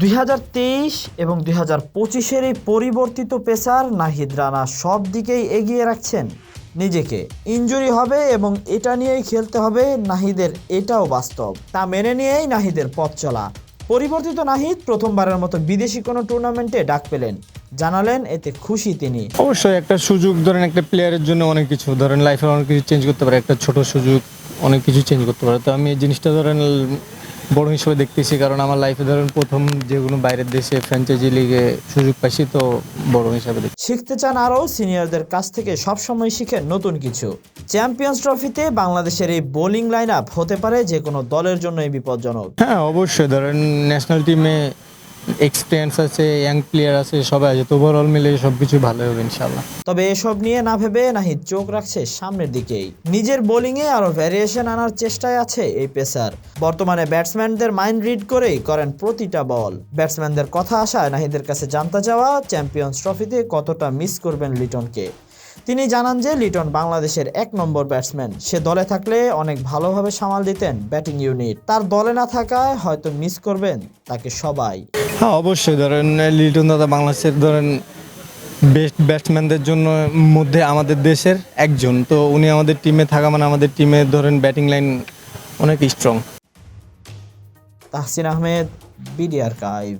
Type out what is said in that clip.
2023 এবং 2025-এর এই পরিবর্তিত পেসার নাহিদ রানা সব দিকেই এগিয়ে রাখছেন নিজেকে। ইনজুরি হবে এবং এটা নিয়েই খেলতে হবে নাহিদের, এটাও বাস্তব। তা মেনে নিয়েই নাহিদের পথ চলা। পরিবর্তিত নাহিদ প্রথমবারের মতো বিদেশি কোনো টুর্নামেন্টে ডাক পেলেন, জানালেন এতে খুশি তিনি। অবশ্যই একটা সুযোগ, ধরেন একটা প্লেয়ারের জন্য অনেক কিছু, ধরেন লাইফে অনেক কিছু চেঞ্জ করতে পারে, একটা ছোট সুযোগ অনেক কিছু চেঞ্জ করতে পারে। তো আমি এই জিনিসটা ধরেন বড় হিসেবে দেখতেছি, কারণ আমার লাইফে ধরেন প্রথম যে কোনো বাইরের দেশে ফ্র্যাঞ্চাইজি লিগে সুযোগ পাইছি, তো বড় হিসাবে দেখি। শিখতে চান আরও, সিনিয়রদের কাছ থেকে সবসময় শিখেন নতুন কিছু। চ্যাম্পিয়ন্স ট্রফিতে বাংলাদেশের এই বোলিং লাইন আপ হতে পারে যে কোনো দলের জন্যই বিপজ্জনক। হ্যাঁ অবশ্যই, ধরেন ন্যাশনাল টিমে এক্সপিরিয়েন্স আছে, ইয়াং প্লেয়ার আছে, সবাই আছে, তো ওভারঅল মিলে সব কিছু ভালো হবে ইনশাল্লাহ। তবে এসব নিয়ে না ভেবে নাহিদ চোখ রাখছে সামনের দিকেই। নিজের বোলিংয়ে আরও ভ্যারিয়েশন আনার চেষ্টায় আছে এই পেসার। বর্তমানে ব্যাটসম্যানদের মাইন্ড রিড করেই করেন প্রতিটা বল। ব্যাটসম্যানদের কথা আসায় নাহিদের কাছে জানতে চাওয়া, চ্যাম্পিয়ন্স ট্রফিতে কতটা মিস করবেন লিটনকে। তিনি জানান যে লিটন বাংলাদেশের 1 নম্বর ব্যাটসম্যান। সে দলে থাকলে অনেক ভালোভাবে সামাল দিতেন ব্যাটিং ইউনিট। তার দলে না থাকায় হয়তো মিস করবেন তাকে সবাই। হ্যাঁ অবশ্যই, ধরেন লিটন দাদা বাংলাদেশের ধরেন বেস্ট ব্যাটসম্যানদের জন্য মধ্যে আমাদের দেশের একজন। তো উনি আমাদের টিমে থাকা মানে আমাদের টিমে ধরেন ব্যাটিং লাইন অনেক strong. Tahsin Ahmed, BD archive.